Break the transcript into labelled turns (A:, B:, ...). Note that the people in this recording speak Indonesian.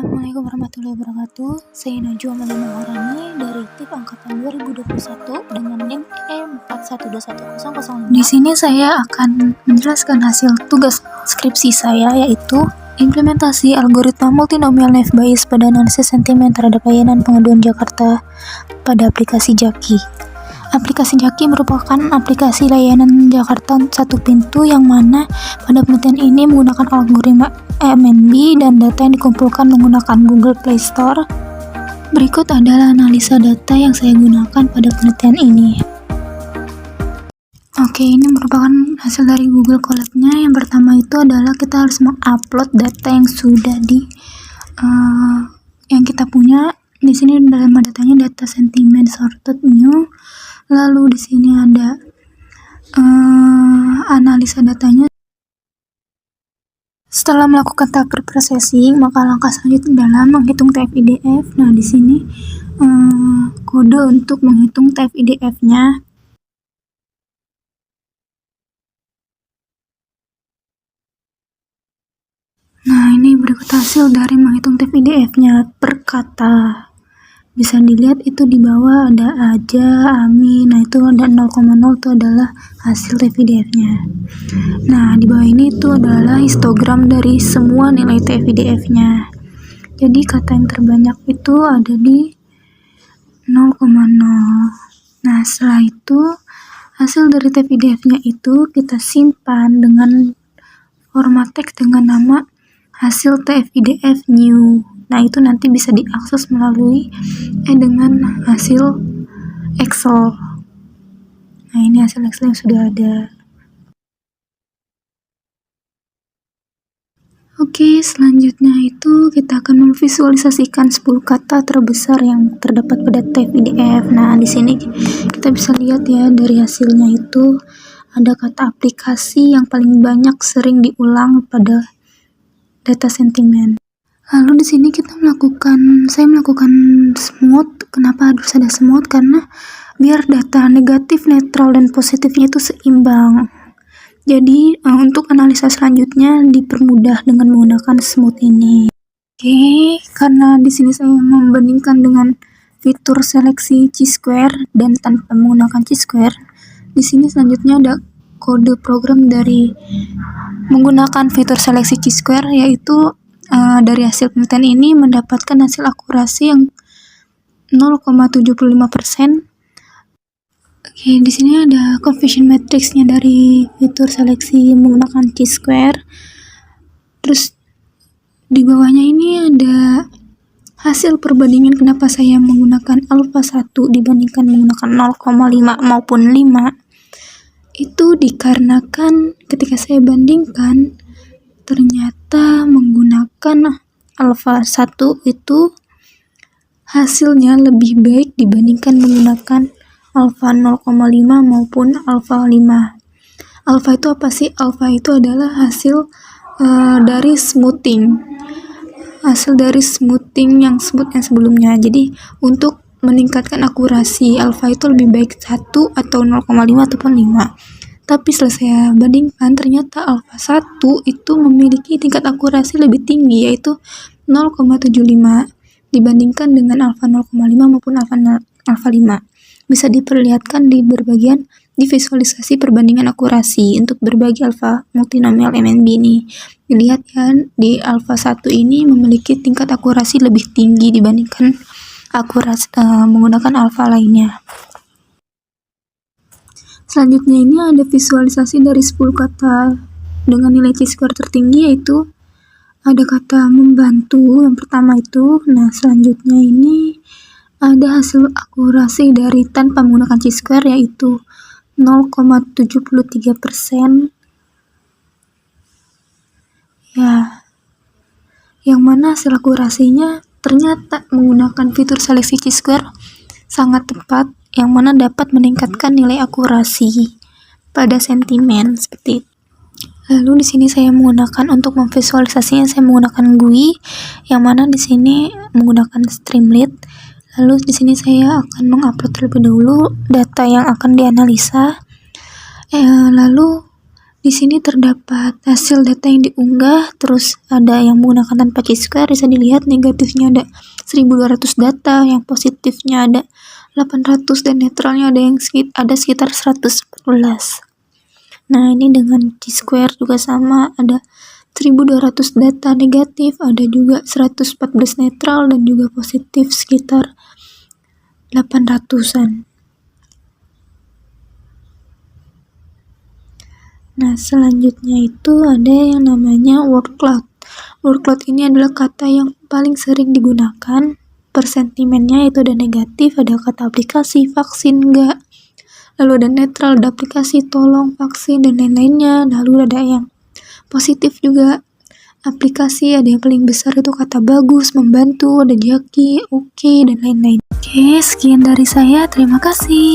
A: Assalamualaikum warahmatullahi wabarakatuh. Saya Najwa Malina Maharani dari TIP angkatan 2021 dengan NIM E41210005. Di sini saya akan menjelaskan hasil tugas skripsi saya, yaitu implementasi algoritma multinomial naive Bayes pada analisis sentimen terhadap layanan pengaduan Jakarta pada aplikasi Jaki. Aplikasi Jaki merupakan aplikasi layanan Jakarta satu pintu yang mana pada penelitian ini menggunakan algoritma MNB dan data yang dikumpulkan menggunakan Google Play Store. Berikut adalah analisa data yang saya gunakan pada penelitian ini. Oke, ini merupakan hasil dari Google Colab-nya. Yang pertama itu adalah kita harus mengupload data yang sudah yang kita punya. Di sini dalam datanya data sentiment sorted new. Lalu di sini ada analisa datanya. Setelah melakukan tahap preprocessing, maka langkah selanjutnya adalah menghitung TF-IDF. Nah, di sini kode untuk menghitung TF-IDF-nya. Nah, ini berikut hasil dari menghitung TF-IDF-nya per kata. Bisa dilihat itu di bawah ada aja, amin. Nah, itu ada 0,0 itu adalah hasil TF-IDF-nya. Nah, di bawah ini itu adalah histogram dari semua nilai TF-IDF-nya. Jadi kata yang terbanyak itu ada di 0,0. Nah, setelah itu hasil dari TF-IDF-nya itu kita simpan dengan format teks dengan nama hasil TF-IDF new. Nah, itu nanti bisa diakses melalui dengan hasil Excel. Nah, ini hasil Excel yang sudah ada. Oke, selanjutnya itu kita akan memvisualisasikan 10 kata terbesar yang terdapat pada TF-IDF. Nah, di sini kita bisa lihat ya dari hasilnya itu ada kata aplikasi yang paling banyak sering diulang pada data sentimen. Lalu di sini saya melakukan smooth. Kenapa harus ada smooth? Karena biar data negatif, netral, dan positifnya itu seimbang. Jadi untuk analisa selanjutnya dipermudah dengan menggunakan smooth ini. Oke, karena di sini saya membandingkan dengan fitur seleksi chi-square dan tanpa menggunakan chi-square. Di sini selanjutnya ada kode program dari menggunakan fitur seleksi chi-square, yaitu dari hasil penelitian ini mendapatkan hasil akurasi yang 0,75%. Oke, di sini ada confusion matrix-nya dari fitur seleksi menggunakan chi-square. Terus di bawahnya ini ada hasil perbandingan kenapa saya menggunakan alpha 1 dibandingkan menggunakan 0,5 maupun 5. Itu dikarenakan ketika saya bandingkan ternyata menggunakan alpha 1 itu hasilnya lebih baik dibandingkan menggunakan alpha 0,5 maupun alpha 5. Alpha itu apa sih? Alpha itu adalah hasil dari smoothing. Hasil dari smoothing yang smooth yang sebelumnya. Jadi untuk meningkatkan akurasi, alpha itu lebih baik 1 atau 0,5 ataupun 5. Tapi setelah saya bandingkan, ternyata alpha 1 itu memiliki tingkat akurasi lebih tinggi, yaitu 0,75 dibandingkan dengan alpha 0,5 maupun alpha 5. Bisa diperlihatkan di visualisasi perbandingan akurasi untuk berbagi alpha multinomial MNB ini. Dilihat ya, di alpha 1 ini memiliki tingkat akurasi lebih tinggi dibandingkan akurasi menggunakan alpha lainnya. Selanjutnya ini ada visualisasi dari 10 kata dengan nilai chi-square tertinggi, yaitu ada kata membantu yang pertama itu. Nah, selanjutnya ini ada hasil akurasi dari tanpa menggunakan chi-square, yaitu 0,73%. Ya, yang mana hasil akurasinya ternyata menggunakan fitur seleksi chi-square sangat tepat, yang mana dapat meningkatkan nilai akurasi pada sentimen seperti itu. Lalu di sini saya menggunakan untuk memvisualisasinya, saya menggunakan GUI, yang mana di sini menggunakan Streamlit. Lalu di sini saya akan mengupload terlebih dahulu data yang akan dianalisa. Lalu Di sini terdapat hasil data yang diunggah, terus ada yang menggunakan tanpa Chi-square, bisa dilihat negatifnya ada 1200 data, yang positifnya ada 800, dan netralnya ada sekitar 114. Nah, ini dengan Chi-square juga sama, ada 1200 data negatif, ada juga 114 netral, dan juga positif sekitar 800-an. Nah, selanjutnya itu ada yang namanya word cloud. Word cloud ini adalah kata yang paling sering digunakan per sentimennya, itu ada negatif, ada kata aplikasi, vaksin, enggak, lalu ada netral, ada aplikasi, tolong, vaksin, dan lain-lainnya. Lalu ada yang positif juga, aplikasi, ada yang paling besar itu kata bagus, membantu, ada jaki, oke, dan lain-lain. Oke, sekian dari saya, terima kasih.